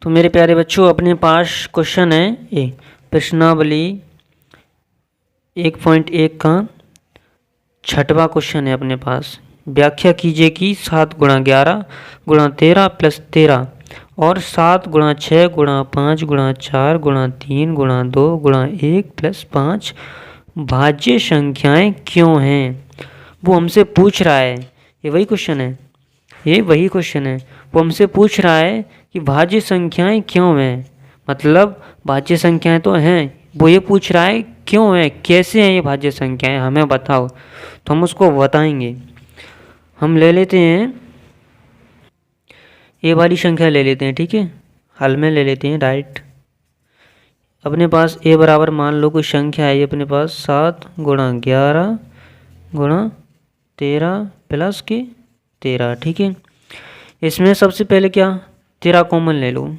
तो मेरे प्यारे बच्चों, अपने पास क्वेश्चन है ए प्रश्नावली 1.1 का छठवां क्वेश्चन है अपने पास। व्याख्या कीजिए कि 7 गुणा 11 गुणा 13 प्लस 13 और 7 गुणा 6 गुणा 5 गुणा 4 गुणा 3 गुणा 2 गुणा 1 प्लस 5 भाज्य संख्याएं क्यों हैं। वो हमसे पूछ रहा है, ये वही क्वेश्चन है, ये वही क्वेश्चन है। वो हमसे पूछ रहा है कि भाज्य संख्याएं क्यों हैं, मतलब भाज्य संख्याएं तो हैं, वो ये पूछ रहा है क्यों है, कैसे हैं ये भाज्य संख्याएं, हमें बताओ। तो हम उसको बताएंगे। हम ले लेते हैं ये वाली संख्या ले लेते हैं, ठीक है, हल में ले लेते हैं डायरेक्ट। अपने पास ए बराबर मान लो कोई संख्या है, ये अपने पास 7 गुणा 11 गुणा 13 प्लस के 13, ठीक है। इसमें सबसे पहले क्या 13 कॉमन ले लो,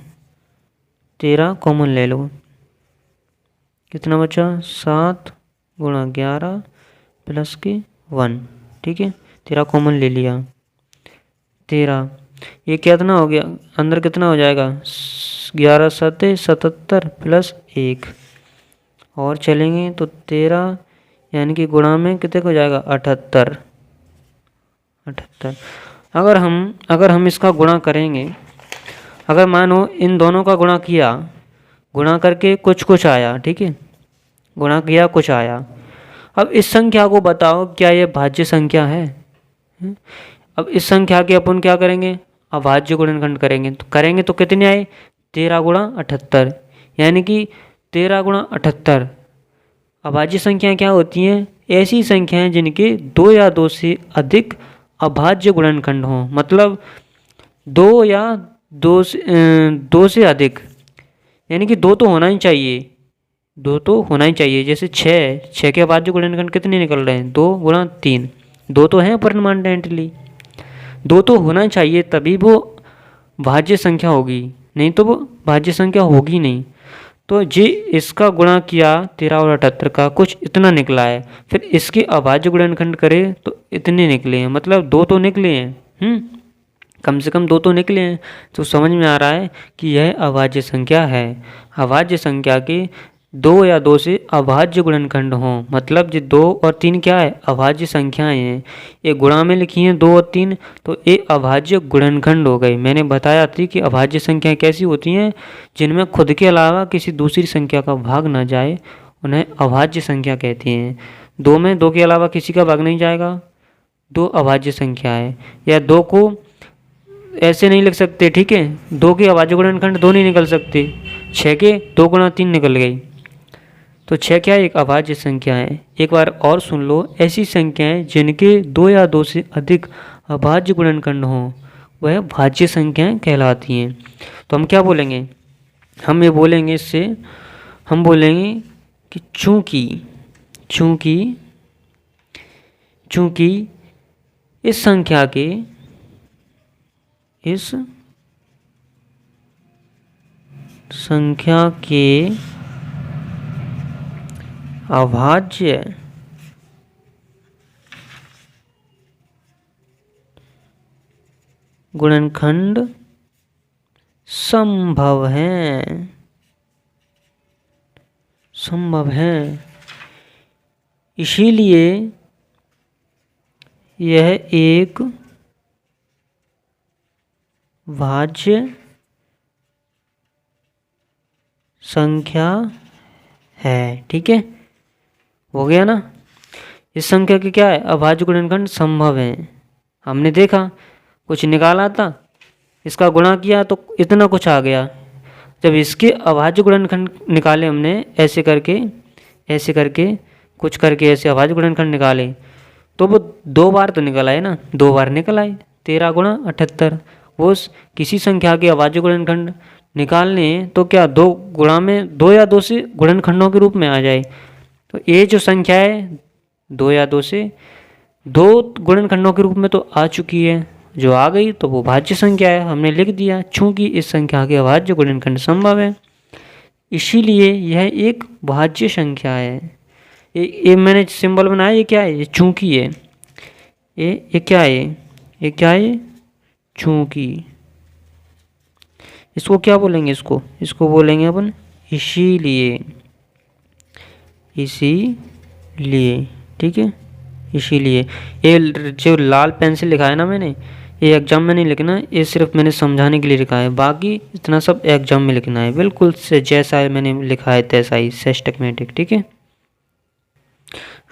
13 कॉमन ले लो, कितना बचा 7 गुणा 11 प्लस के 1, ठीक है। 13 कॉमन ले लिया, 13 ये कितना हो गया, अंदर कितना हो जाएगा 11 7 77 प्लस 1 और चलेंगे तो 13 यानी कि गुणा में कितने हो जाएगा 78। अगर हम इसका गुणा करेंगे, अगर मानो इन दोनों का गुणा किया, गुणा करके कुछ आया, ठीक है, गुणा किया कुछ आया। अब इस संख्या को बताओ क्या ये भाज्य संख्या है। अब इस संख्या के अपन क्या करेंगे, अभाज्य गुणनखंड करेंगे तो कितने आए 13 गुणा 78, यानी कि 13 गुणा 78। अभाज्य संख्याएं क्या होती हैं, ऐसी संख्याएं जिनके 2 या 2 से अधिक अभाज्य गुणनखंड हों, मतलब 2 या 2 से अधिक, यानी कि 2 तो होना ही चाहिए, 2 तो होना ही चाहिए। जैसे 6 के अभाज्य गुणनखंड कितने निकल रहे हैं 2 गुणा 3, 2 तो हैं परमानेंटली, 2 तो होना चाहिए, तभी वो भाज्य संख्या होगी, नहीं तो वो भाज्य संख्या होगी नहीं। तो जे इसका गुणा किया 13 और 78 का, कुछ इतना निकला है, फिर इसके अभाज्य गुणनखंड करें तो इतने निकले हैं, मतलब 2 तो निकले हैं, कम से कम 2 तो निकले हैं। तो समझ में आ रहा है कि यह अभाज्य संख्या है। अभाज्य संख्या के 2 या 2 से अभाज्य गुणनखंड हों, मतलब जो 2 और 3 क्या है अभाज्य संख्याएं हैं, ये गुणा में लिखी हैं 2 और 3, तो ये अभाज्य गुणनखंड हो गए। मैंने बताया थी कि अभाज्य संख्याएं कैसी होती हैं, जिनमें खुद के अलावा किसी दूसरी संख्या का भाग ना जाए, उन्हें अभाज्य संख्या कहते हैं। 2 में 2 के अलावा किसी का भाग नहीं जाएगा, 2 अभाज्य संख्या है। या 2 को ऐसे नहीं लिख सकते, ठीक है, 2 के अभाज्य गुणनखंड 2 नहीं निकल सकते, 6 के 2 गुणा 3 निकल गई, तो 6 क्या एक अभाज्य संख्या है। एक बार और सुन लो, ऐसी संख्याएं जिनके 2 या 2 से अधिक अभाज्य गुणनखंड हों वह भाज्य संख्याएं कहलाती हैं। तो हम क्या बोलेंगे, हम ये बोलेंगे इससे, हम बोलेंगे कि चूंकि इस संख्या के अभाज्य गुणनखंड संभव है, इसीलिए यह एक भाज्य संख्या है, ठीक है, हो गया ना। इस संख्या के क्या है अभाज्य गुणनखंड संभव है। हमने देखा कुछ निकाला था, इसका गुणा किया तो इतना कुछ आ गया। जब इसके अभाज्य गुणनखंड निकाले हमने ऐसे करके कुछ करके ऐसे अभाज्य गुणनखंड निकाले, तो वो 2 बार तो निकल आए ना, 2 बार निकल आए 13 गुणा 78। वो किसी संख्या के अभाज्य गुणनखंड निकालने तो क्या 2 गुणा में 2 या 2 से गुणनखंडों के रूप में आ जाए। तो ये जो संख्या है 2 या 2 से 2 गुणनखंडों के रूप में तो आ चुकी है, जो आ गई तो वो भाज्य संख्या है, हमने लिख दिया। चूंकि इस संख्या के अभाज्य गुणनखंड संभव है, इसीलिए यह एक भाज्य संख्या है। ये मैंने सिंबल बनाया, ये क्या है, ये चूंकि है, ये क्या है, ये क्या है चूंकि। इसको क्या बोलेंगे, इसको बोलेंगे अपन इसीलिए, इसीलिए, ठीक है, इसीलिए। ये जो लाल पेन से लिखा है ना मैंने, ये एग्जाम में नहीं लिखना, ये सिर्फ मैंने समझाने के लिए लिखा है, बाकी इतना सब एग्जाम में लिखना है, बिल्कुल से जैसा मैंने लिखा है तैसा ही सिस्टमैटिक, ठीक है।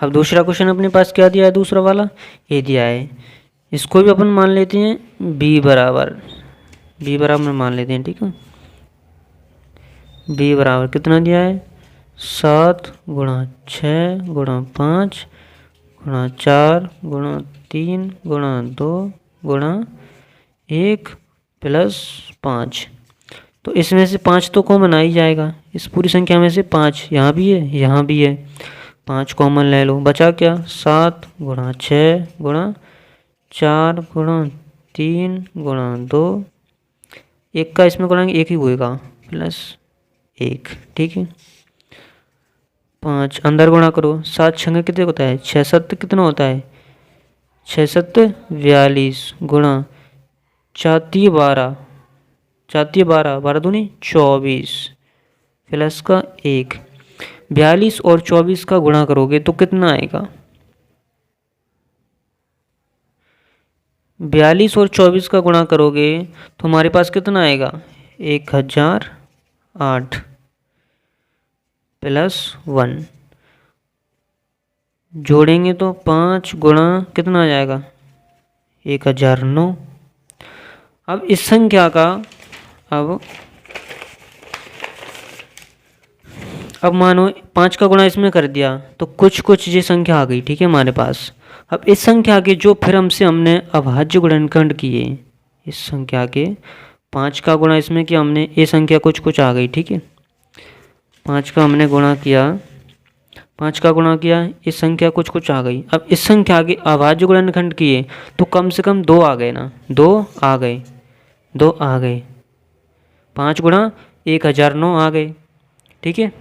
अब दूसरा क्वेश्चन अपने पास क्या दिया है, दूसरा वाला ये दिया है, इसको भी अपन मान लेते हैं b बराबर मान लेते हैं, ठीक है। b बराबर कितना दिया है, 7 गुणा 6 गुणा 5 गुणा 4 गुणा 3 गुणा 2 गुणा 1 प्लस 5। तो इसमें से 5 तो कॉमन आ ही जाएगा, इस पूरी संख्या में से 5 यहाँ भी है, यहाँ भी है, 5 कॉमन ले लो, बचा क्या, 7 गुणा 6 गुणा 4 गुणा 3 गुणा 2, 1 का इसमें गुणाएंगे 1 ही होएगा, प्लस 1, ठीक है। 5 अंदर गुणा करो, 7 छंगे कितने होता है, 6 7 कितना होता है, 6 7 42 गुणा 4 12 12 दूनी 24 प्लस का 1। 42 और 24 का गुणा करोगे तो कितना आएगा, 42 और 24 का गुणा करोगे तो हमारे पास कितना आएगा, 1008 प्लस 1। जोड़ेंगे तो 5 गुणा कितना आ जाएगा, 1009। अब इस संख्या का अब मानो 5 का गुणा इसमें कर दिया तो कुछ ये संख्या आ गई, ठीक है हमारे पास। अब इस संख्या के जो फिर हमने अभाज्य गुणनखंड किए, इस संख्या के 5 का गुणा इसमें किया हमने, ये संख्या कुछ आ गई, ठीक है। 5 का हमने गुणा किया, 5 का गुणा किया, इस संख्या कुछ आ गई। अब इस संख्या के अभाज्य गुणनखंड किए तो कम से कम 2 आ गए ना, 2 आ गए, 5 गुणा 1009 आ गए, ठीक है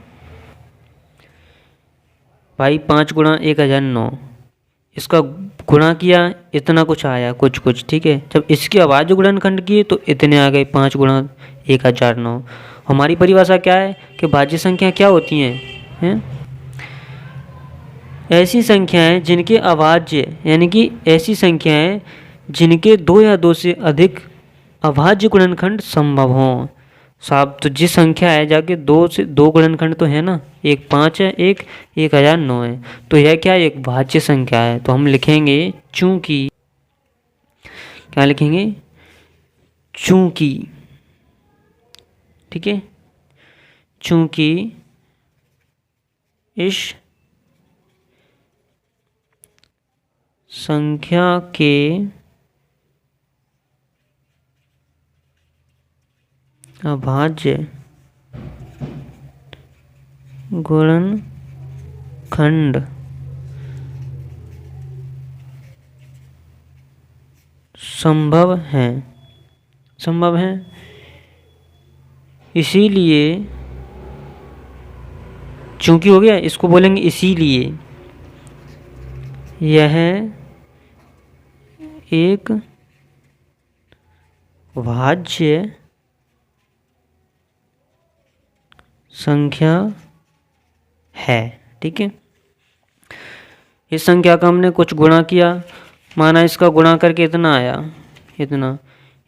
भाई। 5 गुणा 1009, इसका गुणा किया इतना कुछ आया, कुछ, ठीक है। जब इसके अभाज्य गुणनखंड किए तो इतने आ गए, 5 गुणा 1009। हमारी परिभाषा क्या है कि भाज्य संख्या क्या होती हैं, ऐसी संख्याएं जिनके अभाज्य, यानी कि ऐसी संख्याएं जिनके 2 या 2 से अधिक अभाज्य गुणनखंड संभव हों। साहब तो जिस संख्या है जाके 2 से 2 गुणनखंड तो है ना, एक 5 है, एक 1009 है, तो यह क्या एक भाज्य संख्या है। तो हम लिखेंगे चूंकि, क्या लिखेंगे, चूंकि, ठीक है, चूंकि इस संख्या के अभाज्य गुणनखंड संभव है, इसीलिए, चूंकि हो गया, इसको बोलेंगे इसीलिए यह एक भाज्य संख्या है, ठीक है। इस संख्या का हमने कुछ गुणा किया, माना इसका गुणा करके इतना आया, इतना,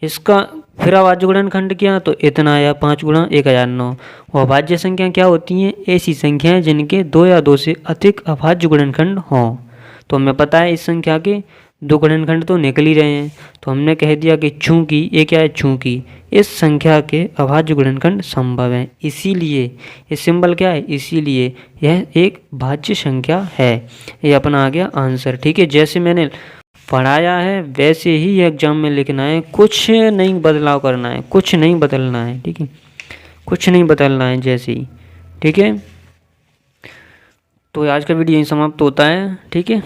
इसका फिर अभाज्य गुणनखंड किया तो इतना आया, 5 गुणा 1009। और अभाज्य संख्या क्या होती हैं, ऐसी संख्याएं जिनके 2 या 2 से अधिक अभाज्य गुणनखंड हों। तो हमें पता है इस संख्या के 2 गुणनखंड तो निकल ही रहे हैं, तो हमने कह दिया कि चूंकि, ये क्या है, चूंकि इस संख्या के अभाज्य गुणनखंड संभव है, इसीलिए, ये सिंबल क्या है, इसीलिए यह एक भाज्य संख्या है। ये अपना आ गया आंसर, ठीक है। जैसे मैंने पढ़ाया है वैसे ही एग्जाम में लिखना है, कुछ नहीं बदलाव करना है, कुछ नहीं बदलना है, ठीक है, कुछ नहीं बदलना है जैसे ही, ठीक है। तो आज का वीडियो यहीं समाप्त होता है, ठीक है।